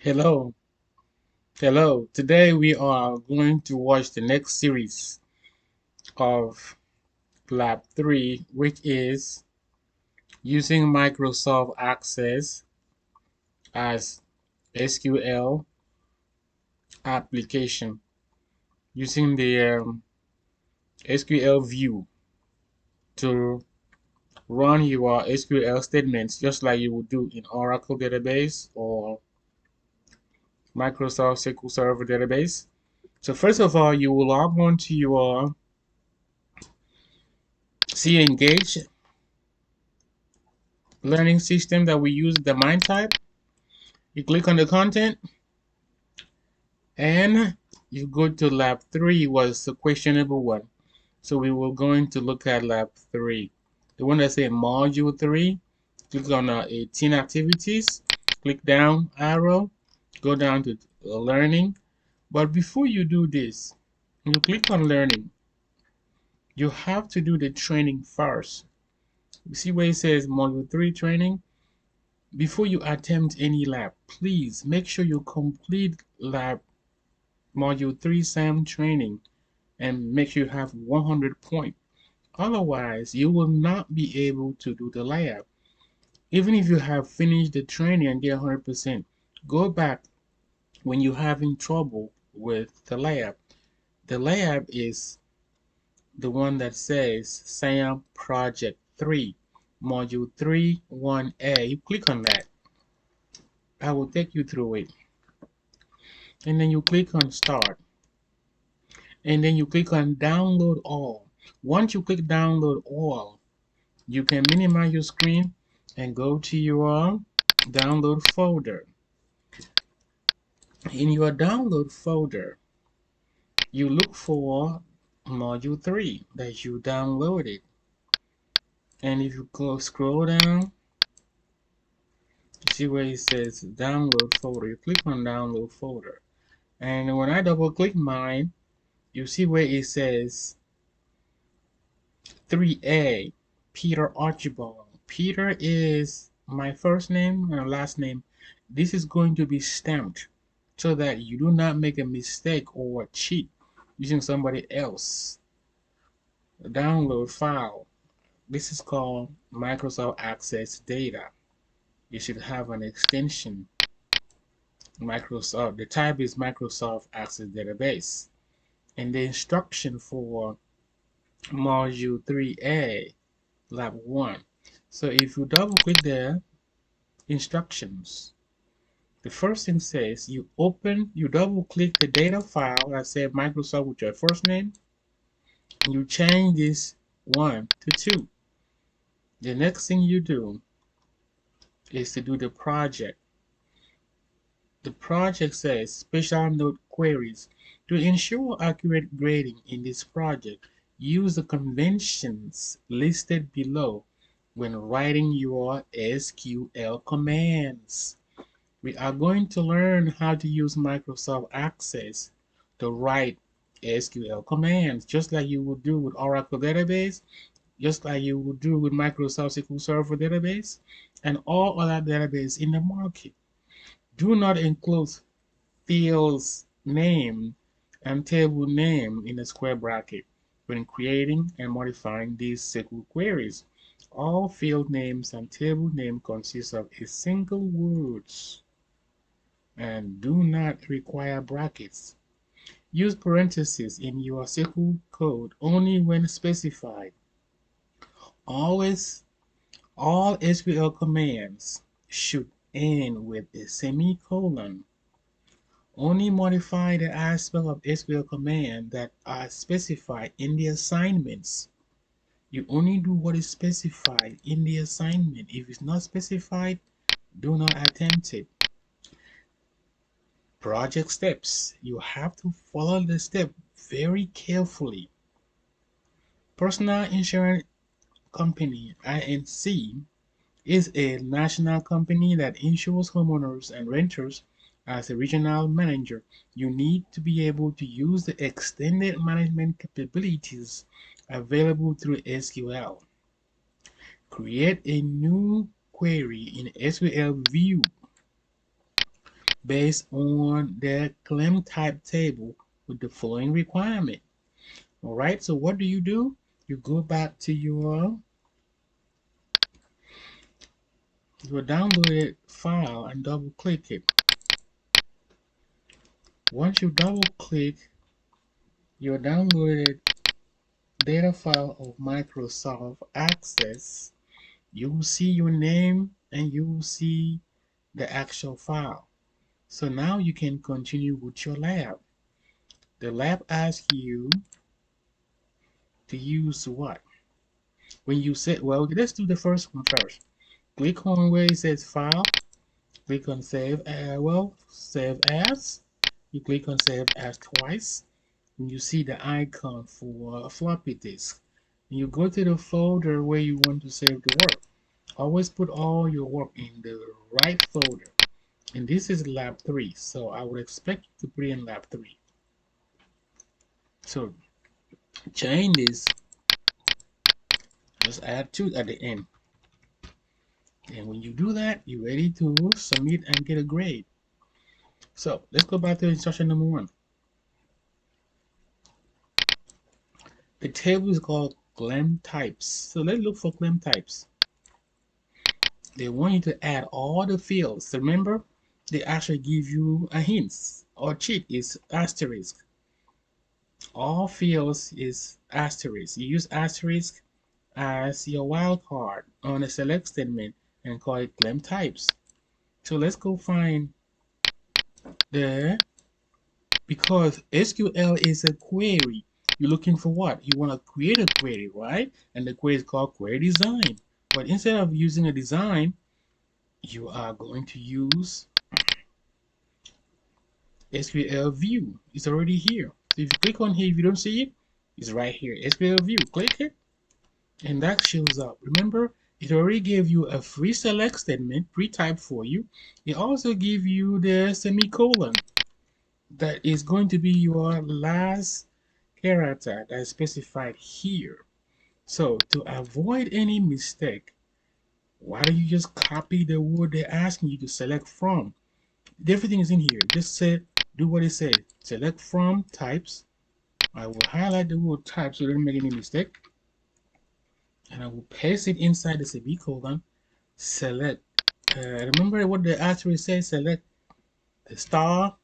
Hello, hello. Today we are going to watch the next series of Lab 3, which is using Microsoft Access as SQL application using the SQL view to run your SQL statements just like you would do in Oracle database or Microsoft SQL Server database. So first of all, you will log on to your Engage learning system that we use, the mind type. You click on the content and you go to lab 3 was the questionable one. So we will going to look at lab 3. The one that says module 3, click on 18 activities, click down arrow, go down to learning. But before you do this, you click on learning. You have to do the training first. You see where it says module 3 training? Before you attempt any lab, please make sure you complete lab module 3 SAM training and make sure you have 100 points. Otherwise, you will not be able to do the lab. Even if you have finished the training and get 100%, go back when you're having trouble with the lab. The lab is the one that says SAM Project 3, Module 3 1A. You click on that. I will take you through it. And then you click on Start. And then you click on Download All. Once you click Download All, you can minimize your screen and go to your download folder. In your download folder, you look for module 3 that you downloaded. And if you go scroll down, you see where it says download folder. You click on download folder. And when I double click mine, you see where it says 3A, Peter Archibald. Peter is my first name and last name. This is going to be stamped so that you do not make a mistake or cheat using somebody else download file. This is called Microsoft Access Data. You should have an extension. Microsoft, the type is Microsoft Access Database. And the instruction for module 3A, lab 1. So if you double click there, instructions, the first thing says you double click the data file that says Microsoft with your first name, and you change this 1 to 2. The next thing you do is to do the project. The project says special note queries. To ensure accurate grading in this project, use the conventions listed below when writing your SQL commands. We are going to learn how to use Microsoft Access to write SQL commands, just like you would do with Oracle database, just like you would do with Microsoft SQL Server database, and all other databases in the market. Do not include field's name and table name in a square bracket when creating and modifying these SQL queries. All field names and table name consist of a single words and do not require brackets. Use parentheses in your SQL code only when specified. Always, all SQL commands should end with a semicolon. Only modify the aspect of SQL command that are specified in the assignments. You only do what is specified in the assignment. If it's not specified, do not attempt it. Project steps. You have to follow the step very carefully. Personal Insurance Company, INC, is a national company that insures homeowners and renters. As a regional manager, you need to be able to use the extended management capabilities available through SQL. Create a new query in SQL view. based on the claim type table with the following requirement. All right, so what do? You go back to your downloaded file and double click it. Once you double click your downloaded data file of Microsoft Access, you will see your name and you will see the actual file. So now you can continue with your lab. The lab asks you to use what? When you say, well, let's do the first one first. Click on where it says file, click on save, save as. You click on save as twice, and you see the icon for a floppy disk. And you go to the folder where you want to save the work. Always put all your work in the right folder. And this is lab 3, so I would expect you to put in lab 3. So change this, just add 2 at the end. And when you do that, you're ready to submit and get a grade. So let's go back to instruction number 1. The table is called claim types. So let's look for claim types. They want you to add all the fields. Remember, they actually give you a hint or cheat is asterisk. All fields is asterisk. You use asterisk as your wildcard on a select statement and call it claim types. So let's go find because SQL is a query. You're looking for what? You want to create a query, right? And the query is called query design. But instead of using a design, you are going to use SQL view. It's already here. So if you click on here, if you don't see it, it's right here. SQL view. Click it, and that shows up. Remember, it already gave you a free select statement pre-typed for you. It also gives you the semicolon that is going to be your last character that is specified here. So to avoid any mistake, why don't you just copy the word they're asking you to select from? Everything is in here. Just say, do what it says. Select from types. I will highlight the word type so it doesn't make any mistake. And I will paste it inside the semicolon. Select. Remember what the asterisk says? Select the star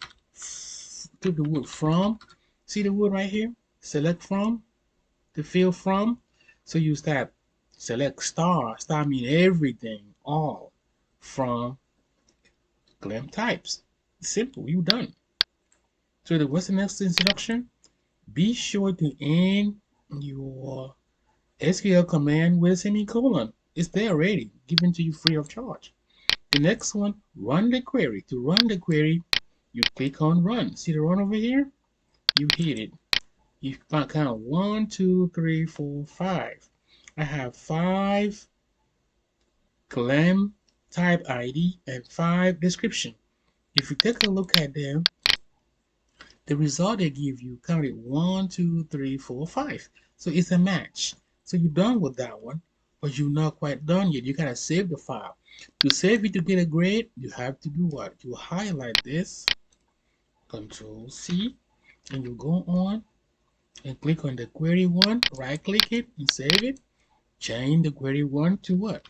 to the word from. See the word right here? Select from. The field from. So you start select star. Star means everything, all from claim types. Simple. You done. So what's the next instruction? Be sure to end your SQL command with a semicolon. It's there already, given to you free of charge. The next one, run the query. To run the query, you click on run. See the run over here? You hit it. You count 1, 2, 3, 4, 5. I have 5 claim type ID and 5 description. If you take a look at them, the result they give you counted 1, 2, 3, 4, 5. So it's a match. So you're done with that one, but you're not quite done yet. You gotta save the file. To save it to get a grade, you have to do what? You highlight this, Control C, and you go on and click on the query one, right click it and save it. Change the query one to what?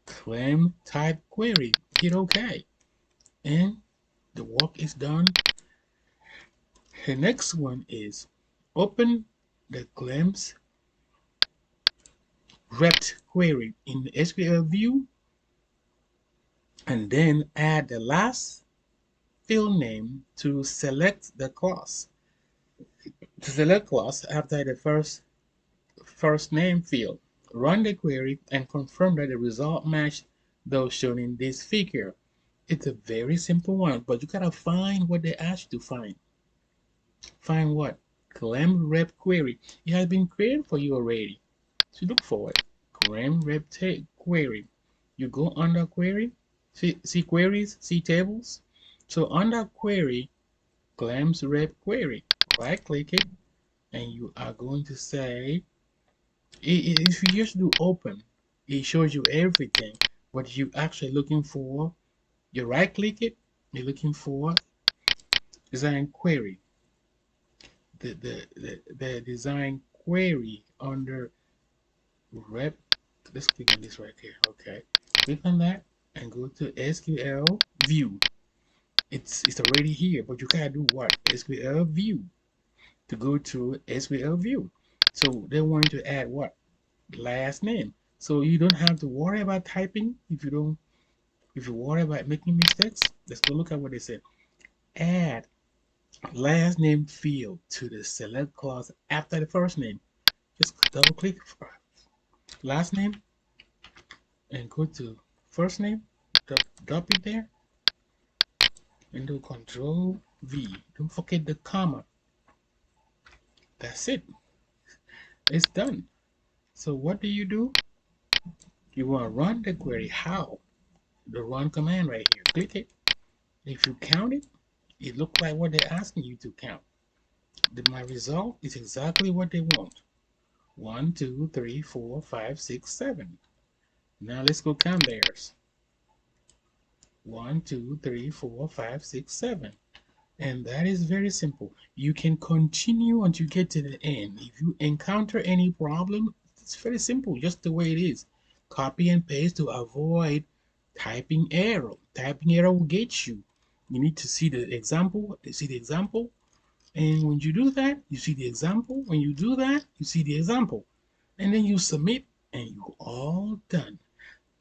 Claim type query. Hit OK. And the work is done. The next one is open the claims rep query in the SQL view and then add the last field name to select the class. To select class after the first name field, run the query and confirm that the result matched those shown in this figure. It's a very simple one, but you gotta find what they asked you to find. Find what? Claim rep query. It has been created for you already. So look for it. Claim rep query. You go under query, see queries, see tables. So under query, claims rep query. Right click it, and you are going to say, if you just do open, it shows you everything. What you actually looking for, you right click it You're looking for design query. The design query under rep. Let's click on this right here. Okay, click on that and go to SQL view. It's already here, but you gotta do what? SQL view to go to SQL view. So they want you to add what? Last name. So you don't have to worry about typing if you worry about making mistakes. Let's go look at what they said. Add last name field to the select clause after the first name. Just double click last name and go to first name, drop it there, and do Control V. Don't forget the comma. That's it. It's done. So what do? You want to run the query. How? The run command right here. Click it. If you count it, it looks like what they're asking you to count. My result is exactly what they want. 1, 2, 3, 4, 5, 6, 7. Now let's go count theirs. 1, 2, 3, 4, 5, 6, 7. And that is very simple. You can continue until you get to the end. If you encounter any problem, it's very simple, just the way it is. Copy and paste to avoid typing error. Typing error will get you. You need to see the example. And when you do that, you see the example. When you do that, you see the example. And then you submit and you're all done.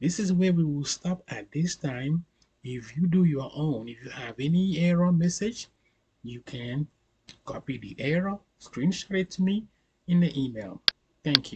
This is where we will stop at this time. If you do your own, if you have any error message, you can copy the error, screenshot it to me in the email. Thank you.